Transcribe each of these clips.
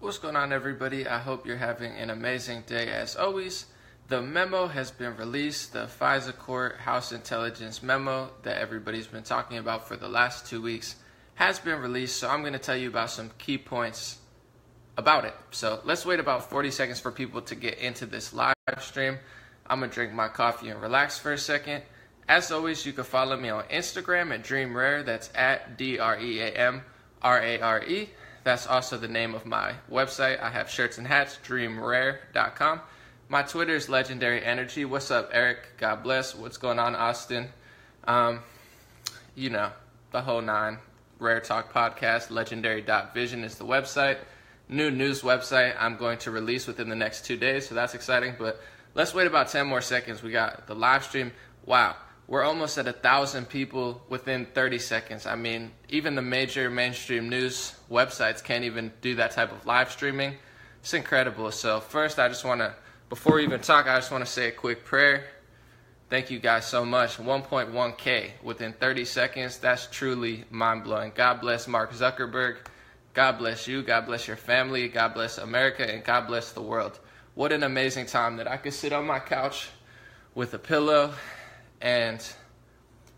What's going on, everybody? I hope you're having an amazing day as always. The memo has been released, the FISA court House Intelligence memo that everybody's been talking about for the last 2 weeks has been released, so I'm going to tell you about some key points about it. So let's wait about 40 seconds for people to get into this live stream. I'm going to drink my coffee and relax for a second. As always, you can follow me on Instagram at DreamRare. That's at DreamRare. That's also the name of my website. I have shirts and hats, dreamrare.com. My Twitter is Legendary Energy. What's up, Eric? God bless. What's going on, Austin? You know, the whole nine. Rare Talk Podcast, legendary.vision is the website. New news website I'm going to release within the next 2 days, so that's exciting. But let's wait about 10 more seconds. We got the live stream. Wow. We're almost at 1,000 people within 30 seconds. I mean, even the major mainstream news websites can't even do that type of live streaming. It's incredible. So first, before we even talk, I just want to say a quick prayer. Thank you guys so much. 1.1K within 30 seconds. That's truly mind-blowing. God bless Mark Zuckerberg. God bless you. God bless your family. God bless America. And God bless the world. What an amazing time that I could sit on my couch with a pillow and,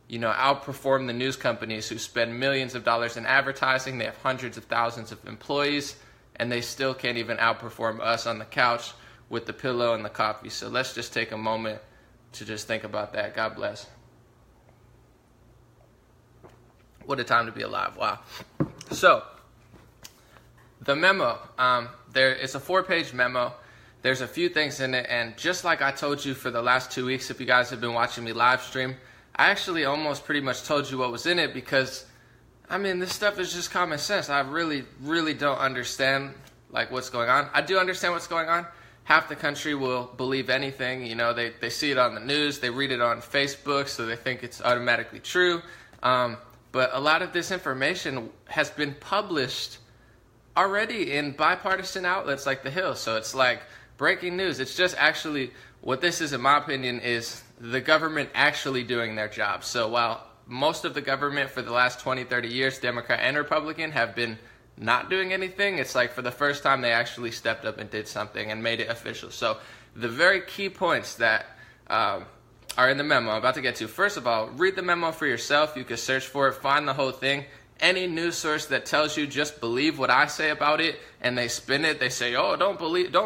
you know, outperform the news companies who spend millions of dollars in advertising. They have hundreds of thousands of employees, and they still can't even outperform us on the couch with the pillow and the coffee. So let's just take a moment to just think about that. God bless. What a time to be alive. Wow. So, the memo. It's a 4-page memo. There's a few things in it, and just like I told you for the last 2 weeks, if you guys have been watching me live stream, I actually almost pretty much told you what was in it because, I mean, this stuff is just common sense. I really, really don't understand, like, what's going on. I do understand what's going on. Half the country will believe anything. You know, they see it on the news, they read it on Facebook, so they think it's automatically true. But a lot of this information has been published already in bipartisan outlets like The Hill, so it's like breaking news. It's just actually, what this is, in my opinion, is the government actually doing their job. So while most of the government for the last 20, 30 years, Democrat and Republican, have been not doing anything, it's like for the first time they actually stepped up and did something and made it official. So the very key points that are in the memo I'm about to get to. First of all, read the memo for yourself. You can search for it, find the whole thing. Any news source that tells you just believe what I say about it and they spin it, they say, oh, don't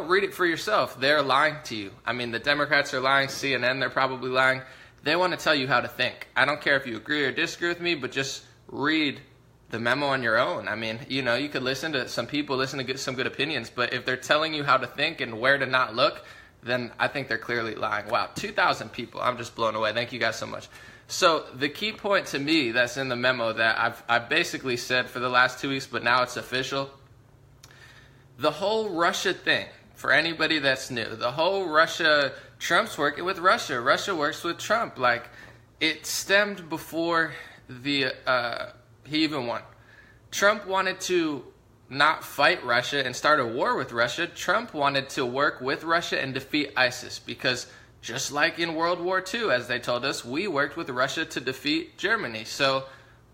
read it for yourself. They're lying to you. I mean, the Democrats are lying, CNN, they're probably lying. They want to tell you how to think. I don't care if you agree or disagree with me, but just read the memo on your own. I mean, you know, you could listen to some people, listen to get some good opinions, but if they're telling you how to think and where to not look, then I think they're clearly lying. Wow, 2,000 people. I'm just blown away. Thank you guys so much. So the key point to me that's in the memo that I've basically said for the last 2 weeks, but now it's official. The whole Russia thing, for anybody that's new, the whole Trump's working with Russia. Russia works with Trump. Like, it stemmed before he even won. Trump wanted to not fight Russia and start a war with Russia. Trump wanted to work with Russia and defeat ISIS because just like in World War II, as they told us, we worked with Russia to defeat Germany. So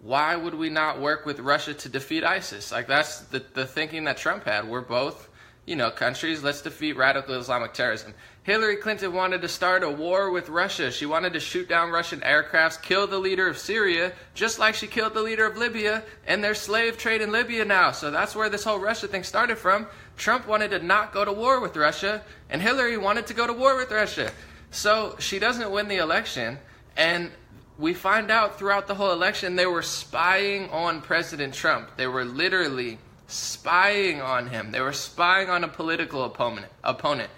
why would we not work with Russia to defeat ISIS? Like, that's the thinking that Trump had. We're both, you know, countries. Let's defeat radical Islamic terrorism. Hillary Clinton wanted to start a war with Russia. She wanted to shoot down Russian aircrafts, kill the leader of Syria, just like she killed the leader of Libya, and there's slave trade in Libya now. So that's where this whole Russia thing started from. Trump wanted to not go to war with Russia, and Hillary wanted to go to war with Russia. So she doesn't win the election, and we find out throughout the whole election they were spying on President Trump. They were literally spying on him. They were spying on a political opponent.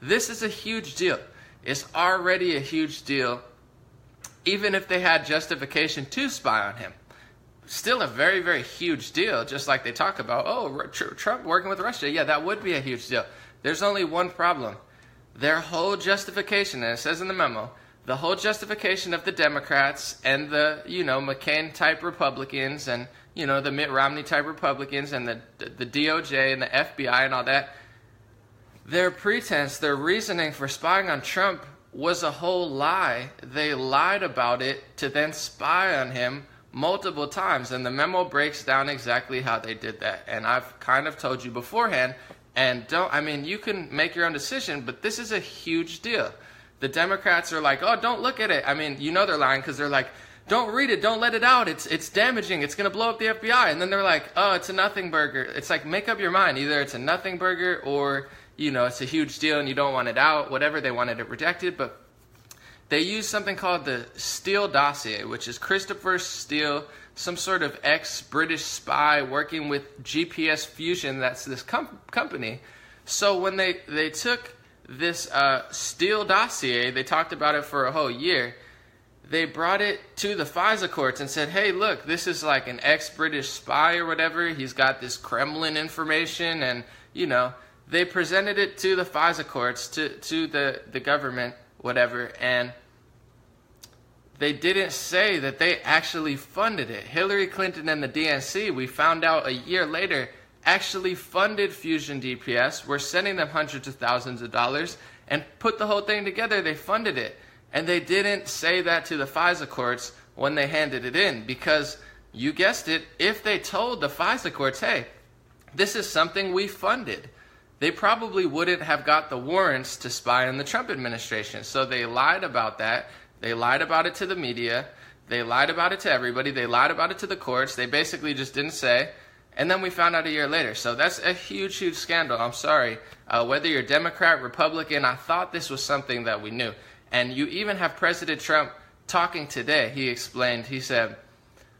This is a huge deal. It's already a huge deal, even if they had justification to spy on him. Still a very, very huge deal, just like they talk about, oh, Trump working with Russia. Yeah, that would be a huge deal. There's only one problem. Their whole justification, and it says in the memo, the whole justification of the Democrats and the, you know, McCain-type Republicans and, you know, the Mitt Romney-type Republicans and the DOJ and the FBI and all that, their pretense, their reasoning for spying on Trump was a whole lie. They lied about it to then spy on him multiple times, and the memo breaks down exactly how they did that. And I've kind of told you beforehand, and you can make your own decision, but this is a huge deal. The Democrats are like, oh, don't look at it. I mean, you know they're lying because they're like, don't read it, don't let it out, it's damaging, it's going to blow up the FBI. And then they're like, oh, it's a nothing burger. It's like, make up your mind. Either it's a nothing burger or, it's a huge deal and you don't want it out, whatever. They wanted it protected, but they used something called the Steele dossier, which is Christopher Steele, some sort of ex-British spy working with GPS Fusion, that's this company. So when they took this Steele dossier, they talked about it for a whole year, they brought it to the FISA courts and said, hey, look, this is like an ex-British spy or whatever, he's got this Kremlin information, and, they presented it to the FISA courts, to the government, whatever, and they didn't say that they actually funded it. Hillary Clinton and the DNC, we found out a year later, actually funded Fusion DPS. We're sending them hundreds of thousands of dollars and put the whole thing together. They funded it. And they didn't say that to the FISA courts when they handed it in because, you guessed it, if they told the FISA courts, hey, this is something we funded, they probably wouldn't have got the warrants to spy on the Trump administration. So they lied about that. They lied about it to the media. They lied about it to everybody. They lied about it to the courts. They basically just didn't say. And then we found out a year later. So that's a huge, huge scandal. I'm sorry. Whether you're Democrat, Republican, I thought this was something that we knew. And you even have President Trump talking today. He explained, he said,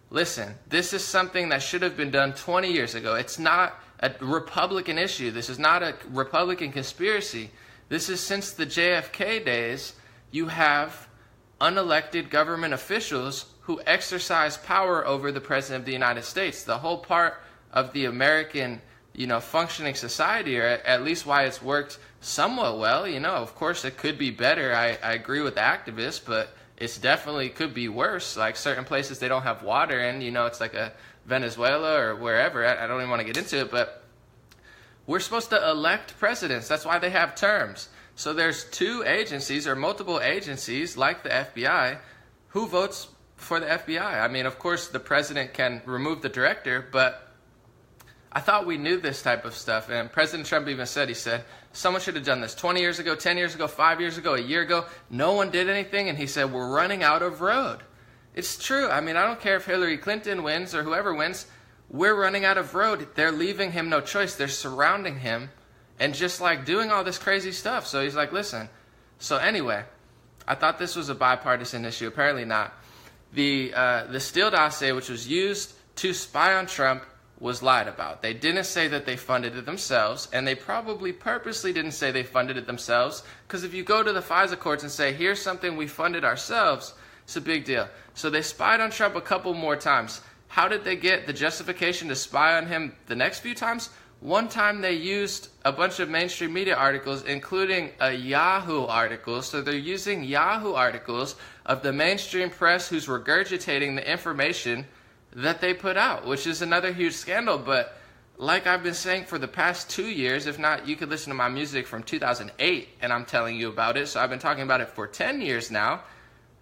listen, this is something that should have been done 20 years ago. It's not a Republican issue. This is not a Republican conspiracy. This is since the JFK days. You have unelected government officials who exercise power over the President of the United States. The whole part of the American, functioning society, or at least why it's worked somewhat well. Of course it could be better. I agree with the activists, but it's definitely could be worse. Like certain places they don't have water, and it's like a Venezuela or wherever. I don't even want to get into it, but we're supposed to elect presidents. That's why they have terms. So there's two agencies or multiple agencies like the FBI who votes for the FBI. I mean, of course, the president can remove the director, but I thought we knew this type of stuff. And President Trump even said, he said, someone should have done this 20 years ago, 10 years ago, 5 years ago, a year ago. No one did anything. And he said, we're running out of road. It's true. I mean, I don't care if Hillary Clinton wins or whoever wins. We're running out of road. They're leaving him no choice. They're surrounding him and just like doing all this crazy stuff. So he's like, listen. So anyway, I thought this was a bipartisan issue. Apparently not. The Steele dossier, which was used to spy on Trump, was lied about. They didn't say that they funded it themselves, and they probably purposely didn't say they funded it themselves, because if you go to the FISA courts and say, here's something we funded ourselves, it's a big deal. So they spied on Trump a couple more times. How did they get the justification to spy on him the next few times? One time they used a bunch of mainstream media articles, including a Yahoo article. So they're using Yahoo articles of the mainstream press who's regurgitating the information that they put out, which is another huge scandal. But like I've been saying for the past 2 years, if not, you could listen to my music from 2008 and I'm telling you about it. So I've been talking about it for 10 years now.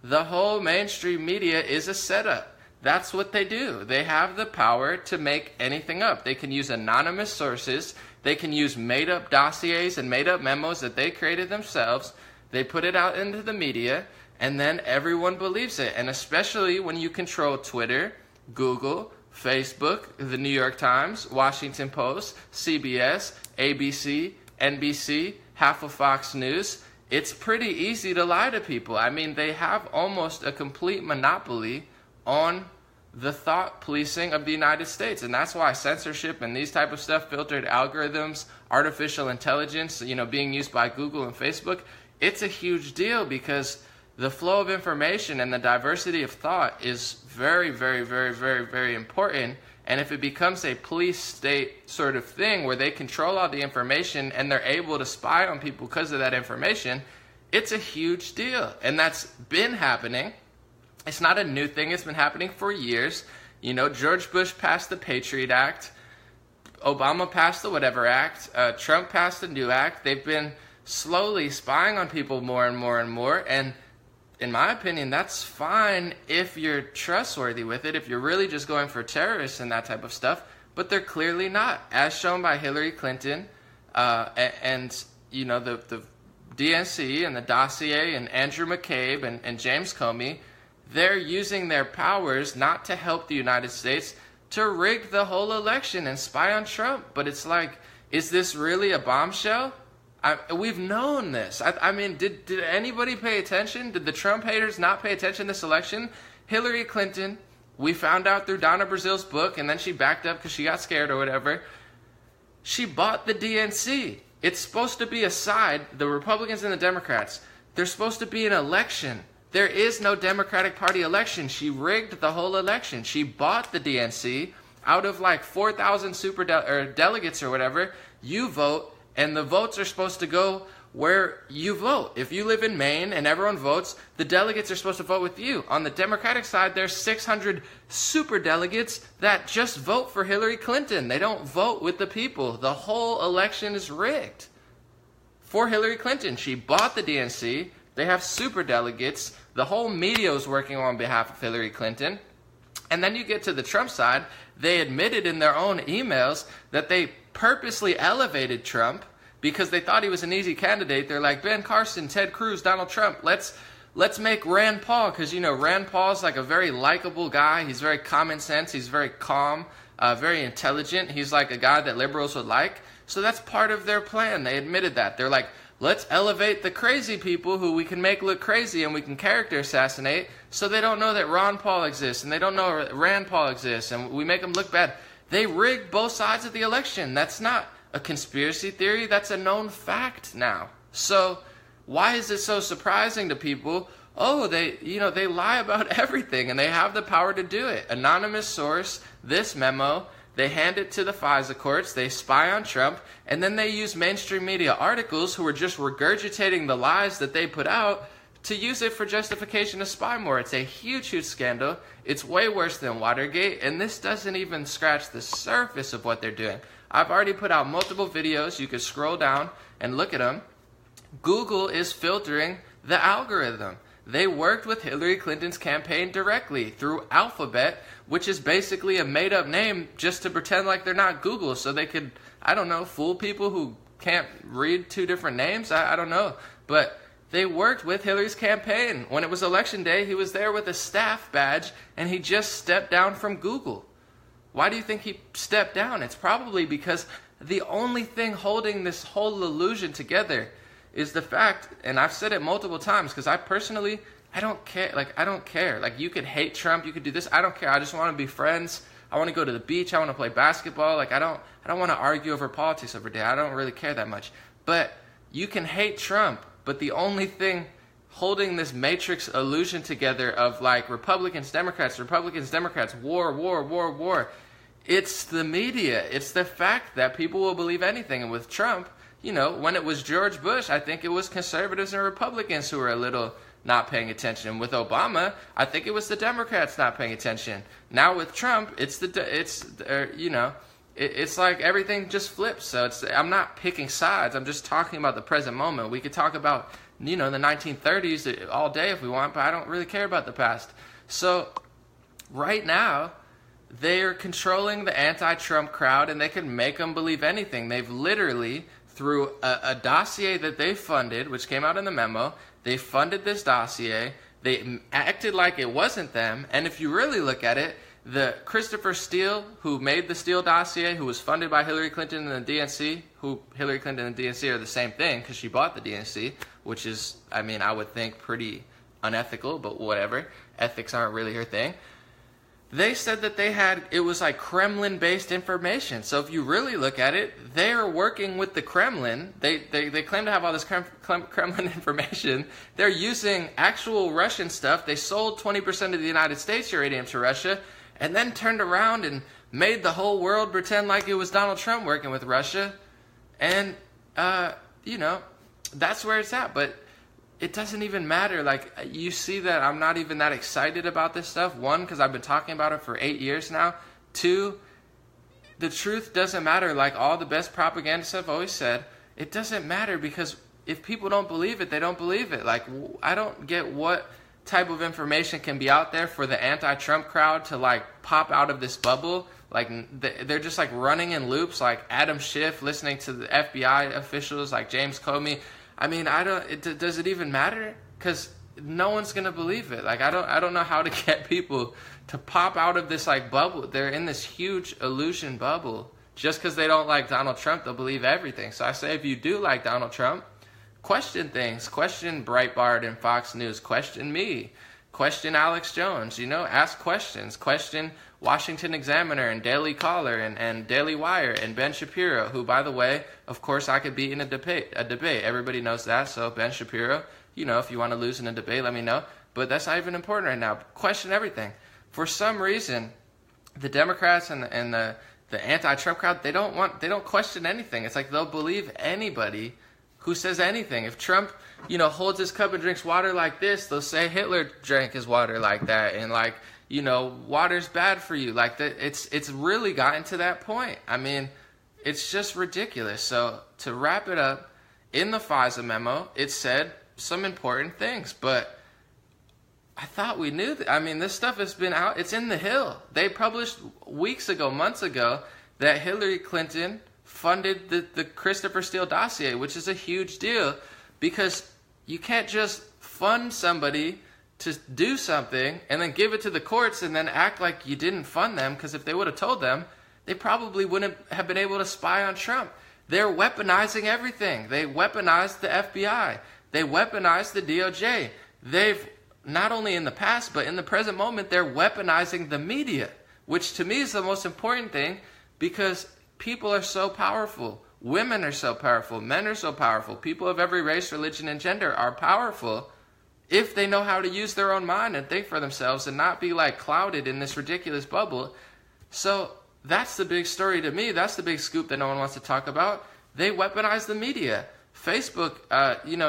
The whole mainstream media is a setup. That's what they do. They have the power to make anything up. They can use anonymous sources. They can use made-up dossiers and made-up memos that they created themselves. They put it out into the media, and then everyone believes it. And especially when you control Twitter, Google, Facebook, the New York Times, Washington Post, CBS, ABC, NBC, half of Fox News, it's pretty easy to lie to people. I mean, they have almost a complete monopoly on the thought policing of the United States. And that's why censorship and these type of stuff, filtered algorithms, artificial intelligence, being used by Google and Facebook, it's a huge deal because the flow of information and the diversity of thought is very, very, very, very, very important. And if it becomes a police state sort of thing where they control all the information and they're able to spy on people because of that information, it's a huge deal. And that's been happening. It's not a new thing. It's been happening for years. George Bush passed the Patriot Act. Obama passed the whatever act. Trump passed the new act. They've been slowly spying on people more and more and more. And in my opinion, that's fine if you're trustworthy with it, if you're really just going for terrorists and that type of stuff. But they're clearly not, as shown by Hillary Clinton and you know, the DNC and the dossier and Andrew McCabe and James Comey. They're using their powers not to help the United States, to rig the whole election and spy on Trump. But it's like, is this really a bombshell? We've known this. I mean, did anybody pay attention? Did the Trump haters not pay attention this election? Hillary Clinton, we found out through Donna Brazil's book, and then she backed up because she got scared or whatever. She bought the DNC. It's supposed to be a side, the Republicans and the Democrats. There's supposed to be an election. There is no Democratic Party election. She rigged the whole election. She bought the DNC out of like 4,000 delegates or whatever. You vote, and the votes are supposed to go where you vote. If you live in Maine and everyone votes, the delegates are supposed to vote with you. On the Democratic side, there's 600 super delegates that just vote for Hillary Clinton. They don't vote with the people. The whole election is rigged for Hillary Clinton. She bought the DNC. They have super delegates. The whole media is working on behalf of Hillary Clinton. And then you get to the Trump side. They admitted in their own emails that they purposely elevated Trump because they thought he was an easy candidate. They're like, Ben Carson, Ted Cruz, Donald Trump, let's make Rand Paul, because, you know, Rand Paul's like a very likable guy. He's very common sense. He's very calm, very intelligent. He's like a guy that liberals would like. So that's part of their plan. They admitted that. They're like, let's elevate the crazy people who we can make look crazy and we can character assassinate, so they don't know that Ron Paul exists and they don't know Rand Paul exists, and we make them look bad. They rigged both sides of the election. That's not a conspiracy theory. That's a known fact now. So why is it so surprising to people? Oh, they lie about everything, and they have the power to do it. Anonymous source, this memo, they hand it to the FISA courts, they spy on Trump, and then they use mainstream media articles who are just regurgitating the lies that they put out to use it for justification to spy more. It's a huge, huge scandal. It's way worse than Watergate, and this doesn't even scratch the surface of what they're doing. I've already put out multiple videos. You can scroll down and look at them. Google is filtering the algorithm. They worked with Hillary Clinton's campaign directly through Alphabet, which is basically a made-up name just to pretend like they're not Google, so they could, I don't know, fool people who can't read two different names. I don't know. But they worked with Hillary's campaign. When it was election day, he was there with a staff badge, and he just stepped down from Google. Why do you think he stepped down? It's probably because the only thing holding this whole illusion together is the fact, and I've said it multiple times, because I don't care. I don't care. Like, you could hate Trump, you could do this. I don't care. I just want to be friends. I want to go to the beach. I want to play basketball. Like, I don't want to argue over politics every day. I don't really care that much. But you can hate Trump, but the only thing holding this matrix illusion together of like Republicans, Democrats, war, it's the media. It's the fact that people will believe anything. And with Trump, you know, when it was George Bush, I think it was conservatives and Republicans who were a little not paying attention. With Obama, I think it was the Democrats not paying attention. Now with Trump, it's like everything just flips. So I'm not picking sides. I'm just talking about the present moment. We could talk about, you know, the 1930s all day if we want, but I don't really care about the past. So right now, they are controlling the anti-Trump crowd, and they can make them believe anything. They've literally, through a dossier that they funded, which came out in the memo, they funded this dossier. They acted like it wasn't them. And if you really look at it, the Christopher Steele, who made the Steele dossier, who was funded by Hillary Clinton and the DNC, who Hillary Clinton and the DNC are the same thing because she bought the DNC, which is, I mean, I would think pretty unethical, but whatever. Ethics aren't really her thing. They said that it was like Kremlin-based information. So if you really look at it, they are working with the Kremlin. They claim to have all this Kremlin information. They're using actual Russian stuff. They sold 20% of the United States uranium to Russia, and then turned around and made the whole world pretend like it was Donald Trump working with Russia. And, you know, that's where it's at. But it doesn't even matter. Like, you see that I'm not even that excited about this stuff. One, because I've been talking about it for 8 years now. Two, the truth doesn't matter. Like all the best propagandists have always said, it doesn't matter, because if people don't believe it, they don't believe it. Like, I don't get what type of information can be out there for the anti-Trump crowd to like pop out of this bubble. Like they're just like running in loops, like Adam Schiff listening to the FBI officials like James Comey. I mean, does it even matter? Because no one's gonna believe it. Like I don't know how to get people to pop out of this like bubble. They're in this huge illusion bubble. Just because they don't like Donald Trump, they'll believe everything. So I say, if you do like Donald Trump, question things. Question Breitbart and Fox News. Question me. Question Alex Jones. You know, ask questions. Question Washington Examiner and Daily Caller and Daily Wire and Ben Shapiro, who, by the way, of course, I could beat in a debate. Everybody knows that. So Ben Shapiro, you know, if you want to lose in a debate, let me know. But that's not even important right now. Question everything. For some reason, the Democrats and the anti-Trump crowd, they don't question anything. It's like they'll believe anybody who says anything. If Trump, you know, holds his cup and drinks water like this, they'll say Hitler drank his water like that, and like, you know, water's bad for you. Like it's really gotten to that point. I mean, it's just ridiculous. So to wrap it up, in the FISA memo, it said some important things, but I thought we knew that. I mean, this stuff has been out. It's in the Hill. They published weeks ago, months ago, that Hillary Clinton funded the Christopher Steele dossier, which is a huge deal because you can't just fund somebody to do something and then give it to the courts and then act like you didn't fund them, because if they would have told them, they probably wouldn't have been able to spy on Trump. They're weaponizing everything. They weaponized the FBI. They weaponized the DOJ. They've not only in the past, but in the present moment, they're weaponizing the media, which to me is the most important thing, because people are so powerful. Women are so powerful. Men are so powerful. People of every race, religion, and gender are powerful if they know how to use their own mind and think for themselves and not be like clouded in this ridiculous bubble. So that's the big story to me. That's the big scoop that no one wants to talk about. They weaponize the media. Facebook,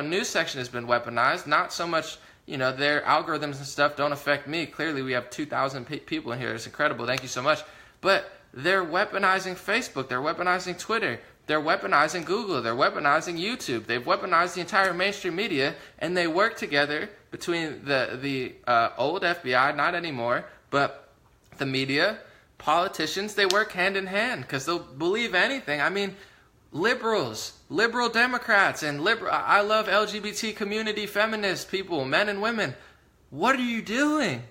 news section has been weaponized. Not so much, their algorithms and stuff don't affect me. Clearly, we have 2,000 people in here. It's incredible. Thank you so much. But they're weaponizing Facebook. They're weaponizing Twitter. They're weaponizing Google. They're weaponizing YouTube. They've weaponized the entire mainstream media, and they work together between the old FBI, not anymore, but the media, politicians. They work hand in hand because they'll believe anything. I mean, liberals, liberal Democrats, and I love LGBT community, feminist people, men and women. What are you doing?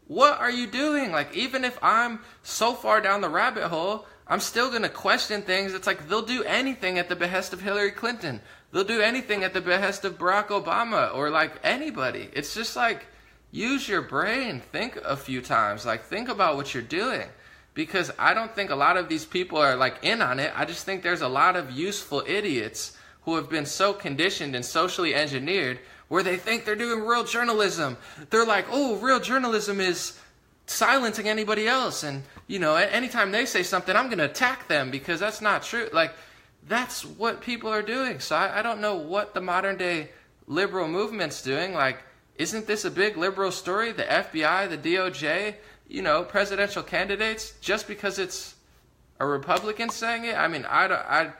What are you doing? Like, even if I'm so far down the rabbit hole, I'm still going to question things. It's like they'll do anything at the behest of Hillary Clinton. They'll do anything at the behest of Barack Obama or like anybody. It's just like, use your brain. Think a few times. Like, think about what you're doing. Because I don't think a lot of these people are like in on it. I just think there's a lot of useful idiots who have been so conditioned and socially engineered where they think they're doing real journalism. They're like, oh, real journalism is silencing anybody else. And, anytime they say something, I'm going to attack them because that's not true. Like, that's what people are doing. So I don't know what the modern day liberal movement's doing. Like, isn't this a big liberal story? The FBI, the DOJ, presidential candidates, just because it's a Republican saying it? I mean, I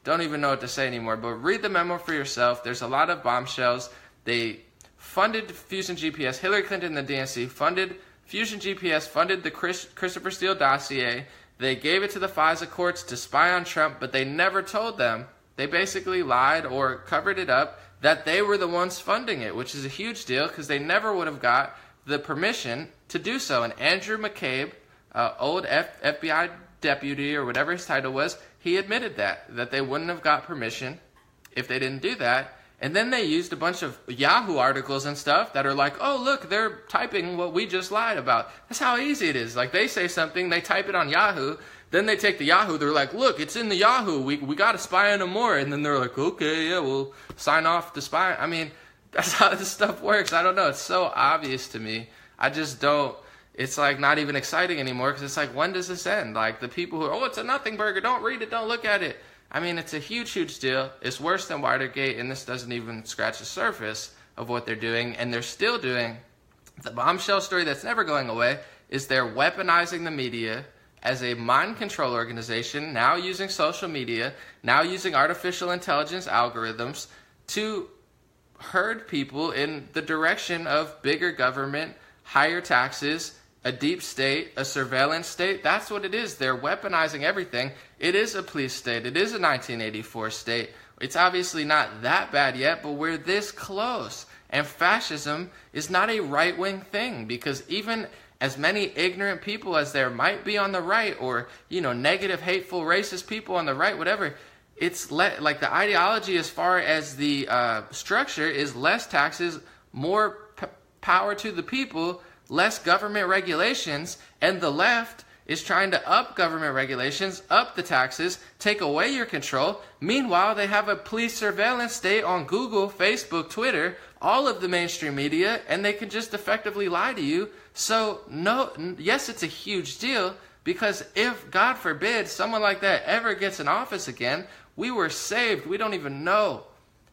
don't even know what to say anymore, but read the memo for yourself. There's a lot of bombshells. They funded Fusion GPS. Hillary Clinton and the DNC funded Fusion GPS, funded the Christopher Steele dossier. They gave it to the FISA courts to spy on Trump, but they never told them. They basically lied or covered it up that they were the ones funding it, which is a huge deal because they never would have got the permission to do so. And Andrew McCabe, old FBI deputy or whatever his title was, he admitted that they wouldn't have got permission if they didn't do that. And then they used a bunch of Yahoo articles and stuff that are like, oh, look, they're typing what we just lied about. That's how easy it is. Like, they say something, they type it on Yahoo, then they take the Yahoo, they're like, look, it's in the Yahoo, we got to spy on them more. And then they're like, okay, yeah, we'll sign off to spy. I mean, that's how this stuff works. I don't know. It's so obvious to me. I just don't. It's like not even exciting anymore because it's like, when does this end? Like, the people who are, oh, it's a nothing burger, don't read it, don't look at it. I mean, it's a huge, huge deal. It's worse than Watergate, and this doesn't even scratch the surface of what they're doing. And they're still doing the bombshell story that's never going away is they're weaponizing the media as a mind control organization, now using social media, now using artificial intelligence algorithms to herd people in the direction of bigger government, higher taxes, a deep state, a surveillance state. That's what it is. They're weaponizing everything. It is a police state. It is a 1984 state. It's obviously not that bad yet, but we're this close. And fascism is not a right-wing thing, because even as many ignorant people as there might be on the right, or, negative, hateful, racist people on the right, whatever, it's like the ideology as far as the structure is less taxes, more power to the people, less government regulations, and the left is trying to up government regulations, up the taxes, take away your control. Meanwhile, they have a police surveillance state on Google, Facebook, Twitter, all of the mainstream media, and they can just effectively lie to you. So, yes, it's a huge deal, because if, God forbid, someone like that ever gets in office again, we were saved. We don't even know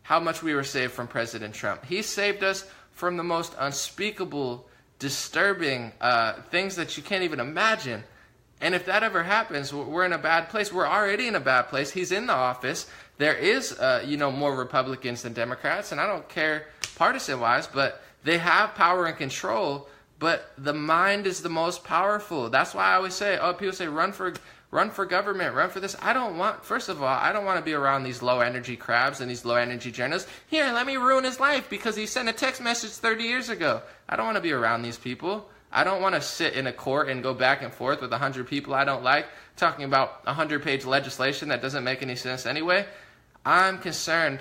how much we were saved from President Trump. He saved us from the most unspeakable, disturbing things that you can't even imagine. And if that ever happens, we're in a bad place. We're already in a bad place. He's in the office. There is, more Republicans than Democrats, and I don't care partisan-wise, but they have power and control. But the mind is the most powerful. That's why I always say, people say, run for government, run for this. First of all, I don't want to be around these low-energy crabs and these low-energy journalists. Here, let me ruin his life because he sent a text message 30 years ago. I don't want to be around these people. I don't want to sit in a court and go back and forth with 100 people I don't like, talking about 100-page legislation that doesn't make any sense anyway. I'm concerned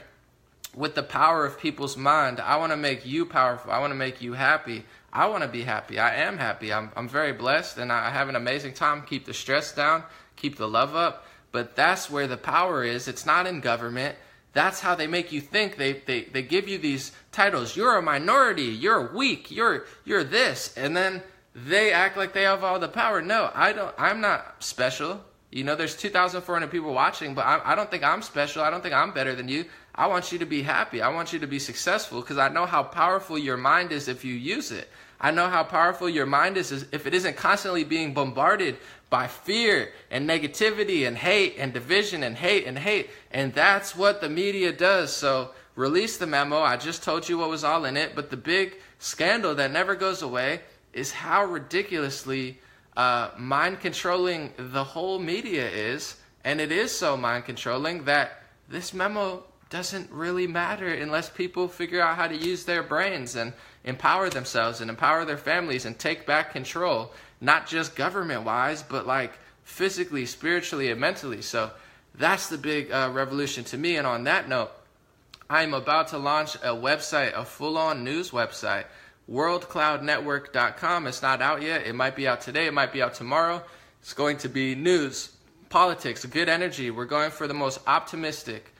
with the power of people's mind. I want to make you powerful. I want to make you happy. I want to be happy. I am happy. I'm very blessed, and I have an amazing time. Keep the stress down. Keep the love up. But that's where the power is. It's not in government. That's how they make you think. They give you these titles. You're a minority. You're weak. You're this. And then they act like they have all the power. No, I don't. I'm not special. There's 2,400 people watching, but I don't think I'm special. I don't think I'm better than you. I want you to be happy. I want you to be successful, because I know how powerful your mind is if you use it. I know how powerful your mind is if it isn't constantly being bombarded by fear and negativity and hate and division and hate and hate. And that's what the media does. So release the memo. I just told you what was all in it. But the big scandal that never goes away is how ridiculously mind-controlling the whole media is. And it is so mind-controlling that this memo doesn't really matter unless people figure out how to use their brains and empower themselves and empower their families and take back control, not just government-wise, but like physically, spiritually, and mentally. So that's the big revolution to me. And on that note, I'm about to launch a website, a full-on news website, worldcloudnetwork.com. It's not out yet. It might be out today. It might be out tomorrow. It's going to be news, politics, good energy. We're going for the most optimistic,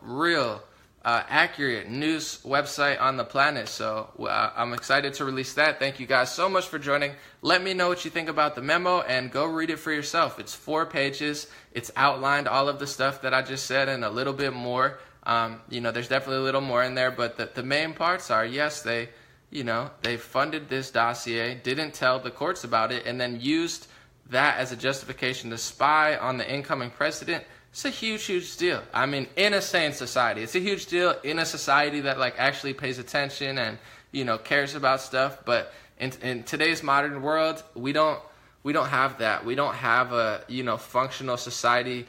real, accurate news website on the planet. So I'm excited to release that. Thank you guys so much for joining. Let me know what you think about the memo and go read it for yourself. It's 4 pages. It's outlined all of the stuff that I just said and a little bit more. There's definitely a little more in there, but the main parts are, yes, they funded this dossier, didn't tell the courts about it, and then used that as a justification to spy on the incoming president. It's a huge, huge deal. I mean, in a sane society. It's a huge deal in a society that actually pays attention and, cares about stuff. But in today's modern world, we don't have that. We don't have a, functional society.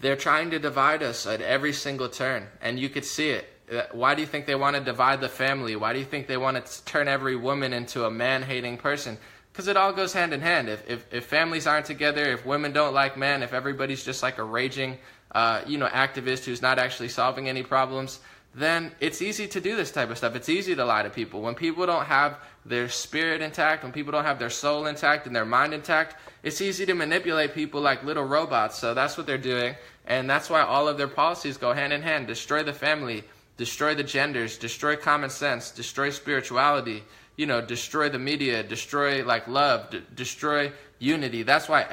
They're trying to divide us at every single turn, and you could see it. Why do you think they want to divide the family? Why do you think they want to turn every woman into a man-hating person? Because it all goes hand in hand. If families aren't together, if women don't like men, if everybody's just like a raging, activist who's not actually solving any problems, then it's easy to do this type of stuff. It's easy to lie to people. When people don't have their spirit intact, when people don't have their soul intact and their mind intact, it's easy to manipulate people like little robots. So that's what they're doing. And that's why all of their policies go hand in hand. Destroy the family, destroy the genders, destroy common sense, destroy spirituality, destroy the media, destroy love, destroy unity. That's why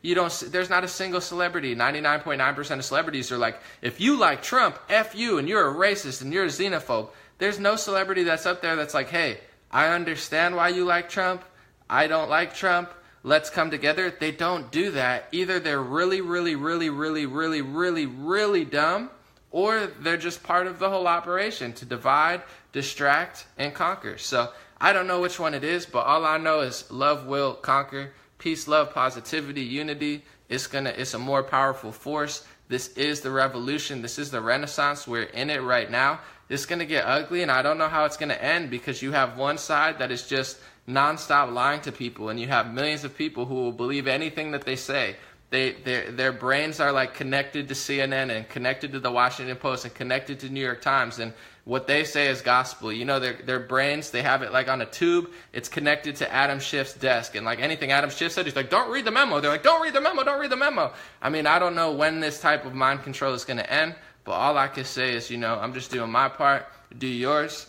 there's not a single celebrity. 99.9% of celebrities are like, if you like Trump, F you, and you're a racist and you're a xenophobe. There's no celebrity that's up there that's like, hey, I understand why you like Trump. I don't like Trump. Let's come together. They don't do that. Either they're really, really, really, really, really, really, really dumb, or they're just part of the whole operation to divide, distract, and conquer. So I don't know which one it is, but all I know is love will conquer. Peace, love, positivity, unity. It's a more powerful force. This is the revolution. This is the Renaissance. We're in it right now. It's going to get ugly, and I don't know how it's going to end, because you have one side that is just nonstop lying to people, and you have millions of people who will believe anything that they say. Their brains are like connected to CNN and connected to the Washington Post and connected to New York Times, and what they say is gospel. You know, their brains, they have it like on a tube. It's connected to Adam Schiff's desk, and like anything Adam Schiff said, he's like, don't read the memo. They're like, don't read the memo, don't read the memo. I mean, I don't know when this type of mind control is going to end, but all I can say is, you know, I'm just doing my part. Do yours.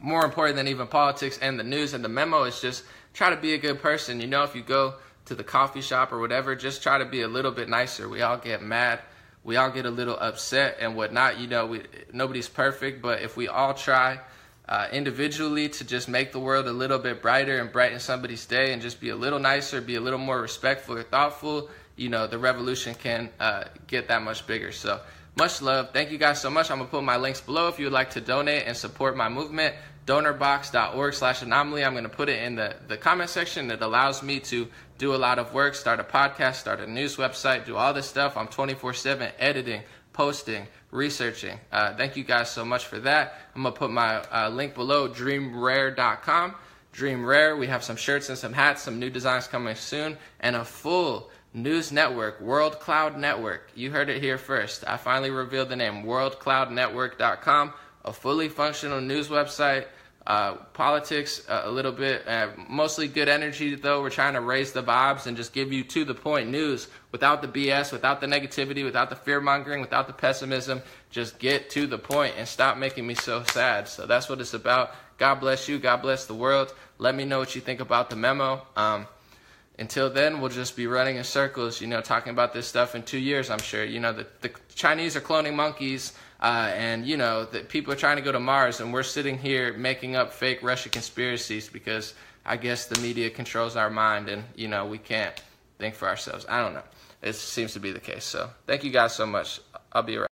More important than even politics and the news and the memo is just try to be a good person. You know, if you go to the coffee shop or whatever, just try to be a little bit nicer. We all get mad. We all get a little upset and whatnot. You know, nobody's perfect, but if we all try individually to just make the world a little bit brighter and brighten somebody's day and just be a little nicer, be a little more respectful or thoughtful, you know, the revolution can get that much bigger. So much love. Thank you guys so much. I'm going to put my links below if you would like to donate and support my movement. Donorbox.org/anomaly. I'm going to put it in the comment section. It allows me to do a lot of work, start a podcast, start a news website, do all this stuff. I'm 24/7 editing, posting, researching. Thank you guys so much for that. I'm going to put my link below, dreamrare.com. Dream Rare, we have some shirts and some hats, some new designs coming soon, and a full news network, World Cloud Network. You heard it here first. I finally revealed the name, worldcloudnetwork.com, a fully functional news website. Politics a little bit, mostly good energy though. We're trying to raise the vibes and just give you to the point news without the BS, without the negativity, without the fear mongering, without the pessimism. Just get to the point and stop making me so sad. So that's what it's about. God bless you. God bless the world. Let me know what you think about the memo. Until then, we'll just be running in circles, you know, talking about this stuff in 2 years, I'm sure. You know, the Chinese are cloning monkeys, and, you know, the people are trying to go to Mars, and we're sitting here making up fake Russia conspiracies because I guess the media controls our mind, and, you know, we can't think for ourselves. I don't know. It seems to be the case. So thank you guys so much. I'll be around.